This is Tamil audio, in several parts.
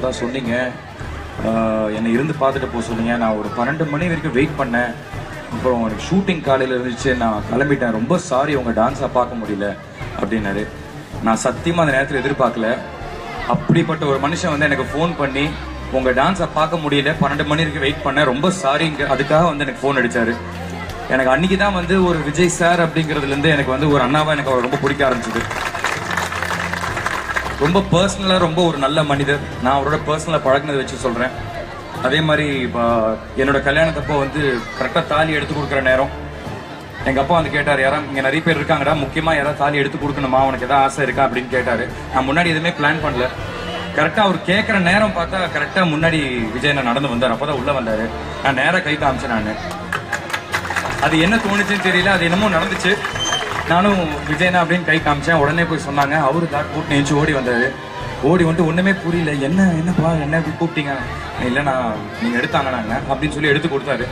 தான் சொன்னீங்க, என்னை இருந்து பார்த்துட்டு போக சொன்னீங்க. நான் ஒரு 12 மணி வரைக்கும் வெயிட் பண்ணேன். அப்புறம் எனக்கு ஷூட்டிங் காலையில் இருந்துச்சு, நான் கிளம்பிட்டேன். ரொம்ப சாரி உங்கள் டான்ஸை பார்க்க முடியல அப்படின்னாரு. நான் சத்தியமாக அந்த நேரத்தில் எதிர்பார்க்கல. அப்படிப்பட்ட ஒரு மனுஷன் வந்து எனக்கு ஃபோன் பண்ணி உங்கள் டான்ஸை பார்க்க முடியல, 12 மணி வரைக்கும் வெயிட் பண்ணேன், ரொம்ப சாரிங்க, அதுக்காக வந்து எனக்கு ஃபோன் அடித்தார். எனக்கு அன்றைக்கி தான் வந்து ஒரு விஜய் சார் அப்படிங்கிறதுலேருந்து எனக்கு வந்து ஒரு அண்ணாவை எனக்கு அவர் ரொம்ப பிடிக்க ஆரம்பிச்சிது. ரொம்ப பர்சனலாக ரொம்ப ஒரு நல்ல மனிதர். நான் அவரோட பர்சனலாக பழகினதை வச்சு சொல்கிறேன். அதே மாதிரி இப்போ என்னோட கல்யாணத்தப்போ வந்து கரெக்டாக தாலி எடுத்து கொடுக்குற நேரம் எங்கள் அப்பா வந்து கேட்டார், யாராவது இங்கே நிறைய பேர் இருக்காங்கடா, முக்கியமாக யாராவது தாலி எடுத்து கொடுக்கணுமா, அவனுக்கு எதாவது ஆசை இருக்கா அப்படின்னு கேட்டார். நான் முன்னாடி எதுவுமே பிளான் பண்ணல. கரெக்டாக அவர் கேட்குற நேரம் பார்த்தா கரெக்டாக முன்னாடி விஜய் நான் நடந்து வந்தார். அப்போ தான் உள்ளே வந்தார். நான் நேராக கை காமிச்சேன். நான் அது என்ன தோணுச்சுன்னு தெரியல, அது என்னமோ நடந்துச்சு. நானும் விஜய்னா அப்படின்னு கை காமிச்சேன். உடனே போய் சொன்னாங்க. அவரு தாட் கூட்டு நினச்சி ஓடி வந்தார். ஓடி வந்துட்டு ஒன்றுமே புரியல, என்னப்பா என்ன கூப்பிட்டீங்க, இல்லை நான் நீங்கள் எடுத்தாங்க நாங்கள் அப்படின்னு சொல்லி எடுத்து கொடுத்தாரு.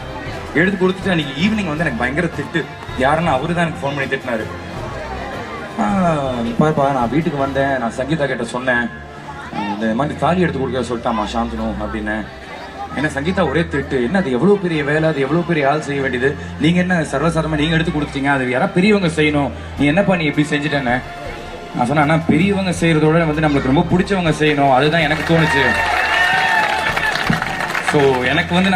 எடுத்து கொடுத்துட்டு அன்றைக்கி ஈவினிங் வந்து எனக்கு பயங்கர திட்டு. யாருன்னா அவரு தான் எனக்கு ஃபோன் பண்ணி திட்டினாரு. பாப்பா நான் வீட்டுக்கு வந்தேன், நான் சங்கீதா கிட்ட சொன்னேன், இந்த மாதிரி தாலி எடுத்து கொடுக்க சொல்லிட்டாமா சாந்தனு அப்படின்னு. ஏன்னா சங்கீதா ஒரே திட்டு, என்ன அது எவ்வளோ பெரிய வேலை, அது எவ்வளோ பெரிய ஆள் செய்ய வேண்டியது, நீங்கள் என்ன சர்வசாதாரணமாக நீங்கள் எடுத்து கொடுத்தீங்க, அது யாராவது பெரியவங்க செய்யணும், நீ என்னப்பா நீ எப்படி செஞ்சுட்டேன்னு. நான் சொன்னேன், ஆனால் பெரியவங்க செய்கிறதோட வந்து நம்மளுக்கு ரொம்ப பிடிச்சவங்க செய்யணும், அதுதான் எனக்கு தோணுச்சு. ஸோ எனக்கு வந்து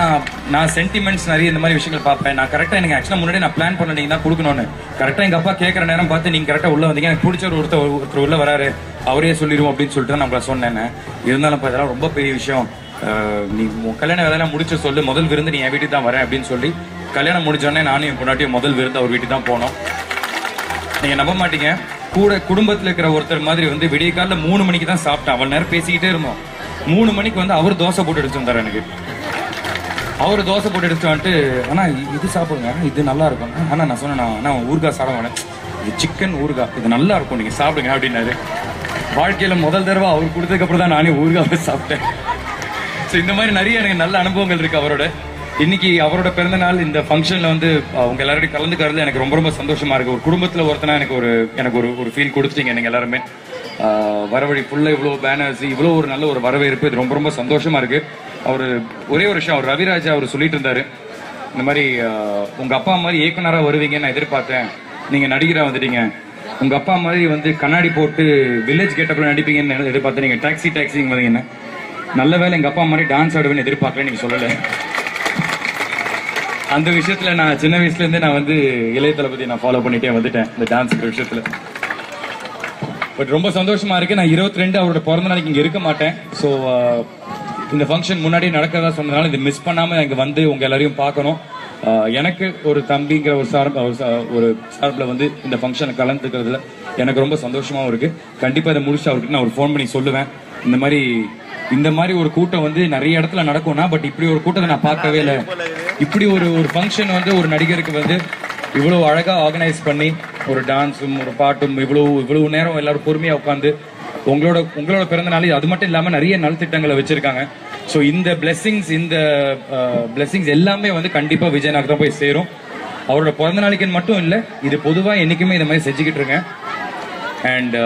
நான் சென்டிமெண்ட்ஸ் நிறைய இந்த மாதிரி விஷயங்கள் பார்ப்பேன். நான் கரெக்டாக எனக்கு ஆக்சுவலாக முன்னாடி நான் பிளான் பண்ண நீங்கள் தான் கொடுக்கணும்னு. கரெக்டாக எங்கள் அப்பா கேட்குற நேரம் பார்த்து நீங்கள் கரெக்டாக உள்ளே வந்தீங்க. எனக்கு பிடிச்ச ஒருத்தர் உள்ளே வராரு, அவரே சொல்லிடுவோம் அப்படின்னு சொல்லிட்டு நான் உங்களை சொன்னேன். இருந்தாலும் இப்போ இதெல்லாம் ரொம்ப பெரிய விஷயம், நீ கல்யாண வேலையெல்லாம் முடிச்சு சொல்லு, முதல் விருந்து நீ என் வீட்டுக்கு தான் வரேன் அப்படின்னு சொல்லி கல்யாணம் முடிச்சோடனே நானும் என் பொண்டாட்டியும் முதல் விருந்து அவர் வீட்டுக்கு தான் போனோம். நீங்கள் நம்ப மாட்டீங்க, கூட குடும்பத்தில் இருக்கிற ஒருத்தர் மாதிரி வந்து விடிய காலில் 3 மணிக்கு தான் சாப்பிட்டேன். அவள் நேரம் பேசிக்கிட்டே இருந்தோம். 3 மணிக்கு வந்து அவர் தோசை போட்டு எடுத்து வந்தார். எனக்கு அவர் தோசை போட்டு எடுத்து வந்துட்டு, ஆனால் இது சாப்பிடுங்க, இது நல்லா இருக்கும். ஆனால் நான் சொன்னேன், நான் ஊறுகாய் சாப்பிட வேணேன், இது சிக்கன் ஊறுகாய், இது நல்லா இருக்கும், நீங்கள் சாப்பிடுங்க அப்படின்னாரு. வாழ்க்கையில் முதல் தடவை அவர் கொடுத்ததுக்கப்புறம் தான் நானே ஊறுகாவை சாப்பிட்டேன். ஸோ இந்த மாதிரி நிறைய எனக்கு நல்ல அனுபவங்கள் இருக்குது அவரோட. இன்னைக்கு அவரோட பிறந்த நாள் இந்த ஃபங்க்ஷனில் வந்து அவங்க எல்லாரோடையும் கலந்துக்கிறது எனக்கு ரொம்ப ரொம்ப சந்தோஷமாக இருக்குது. ஒரு குடும்பத்தில் ஒருத்தனா எனக்கு ஒரு ஃபீல் கொடுத்துட்டீங்க நீங்கள் எல்லாருமே. வரவழி ஃபுல்லாக இவ்வளோ பேனர்ஸ், இவ்வளோ ஒரு நல்ல ஒரு வரவேற்பு, இது ரொம்ப ரொம்ப சந்தோஷமாக இருக்குது. அவர் ஒரே ஒரு விஷயம், அவர் ரவிராஜா அவர் சொல்லிட்டு இருந்தார், இந்த மாதிரி உங்கள் அப்பா மாதிரி இயக்குனராக வருவீங்கன்னு நான் எதிர்பார்த்தேன், நீங்கள் நடிகராக வந்துட்டீங்க. உங்கள் அப்பா மாதிரி வந்து கண்ணாடி போட்டு வில்லேஜ் கெட்டப்பில் நடிப்பீங்கன்னு எதிர்பார்த்தேன், நீங்கள் டாக்ஸிங்க வந்தீங்கன்னு. நல்ல வேலை எங்கள் அப்பா மாதிரி டான்ஸ் ஆடுவேன்னு எதிர்பார்க்கல, நீங்கள் சொல்லலை. அந்த விஷயத்தில் நான் சின்ன வயசுலேருந்தே நான் வந்து இளைய தளபதி நான் ஃபாலோ பண்ணிட்டே வந்துட்டேன் இந்த டான்ஸ் விஷயத்தில். பட் ரொம்ப சந்தோஷமாக இருக்குது. நான் 22 அவரோட பிறந்த நாளைக்கு இங்கே இருக்க மாட்டேன். ஸோ இந்த ஃபங்க்ஷன் முன்னாடி நடக்கிறதா சொன்னதுனால இது மிஸ் பண்ணாமல் இங்கே வந்து உங்கள் எல்லாரையும் பார்க்கணும். எனக்கு ஒரு தம்பிங்கிற ஒரு சார்பில் வந்து இந்த ஃபங்க்ஷனை கலந்துக்கிறதுல எனக்கு ரொம்ப சந்தோஷமாகவும் இருக்குது. கண்டிப்பாக இதை முடிச்சு அவருக்கு நான் ஒரு ஃபோன் பண்ணி சொல்லுவேன், இந்த மாதிரி ஒரு கூட்டம் வந்து நிறைய இடத்துல நடக்கும்னா, பட் இப்படி ஒரு கூட்டத்தை நான் பார்க்கவே இல்லை. இப்படி ஒரு ஃபங்க்ஷன் வந்து ஒரு நடிகருக்கு வந்து இவ்வளோ அழகாக ஆர்கனைஸ் பண்ணி ஒரு டான்ஸும் ஒரு பாட்டும் இவ்வளோ நேரம் எல்லாரும் பொறுமையாக உட்காந்து உங்களோட பிறந்த நாள் அது மட்டும் இல்லாமல் நிறைய நலத்திட்டங்களை வச்சுருக்காங்க. ஸோ இந்த பிளெஸிங்ஸ் எல்லாமே வந்து கண்டிப்பாக விஜயனாக்கு தான் போய் சேரும். அவரோட பிறந்த நாளைக்குன்னு மட்டும் இல்லை, இது பொதுவாக என்றைக்குமே இந்த மாதிரி செஞ்சுக்கிட்டு இருக்கேன். அண்ட்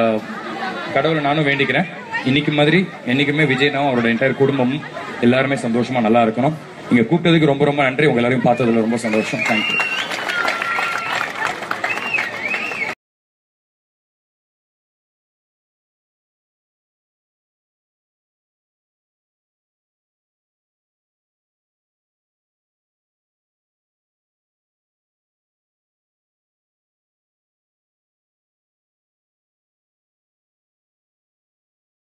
கடவுளை நானும் வேண்டிக்கிறேன், இன்னைக்கு மாதிரி என்றைக்குமே விஜயனாவும் அவரோட என்டையர் குடும்பமும் எல்லாருமே சந்தோஷமாக நல்லா இருக்கணும். இங்கே கூப்பிட்டதுக்கு ரொம்ப ரொம்ப நன்றி. உங்கள் எல்லாரையும் பார்த்ததில் ரொம்ப சந்தோஷம். தேங்க்யூ.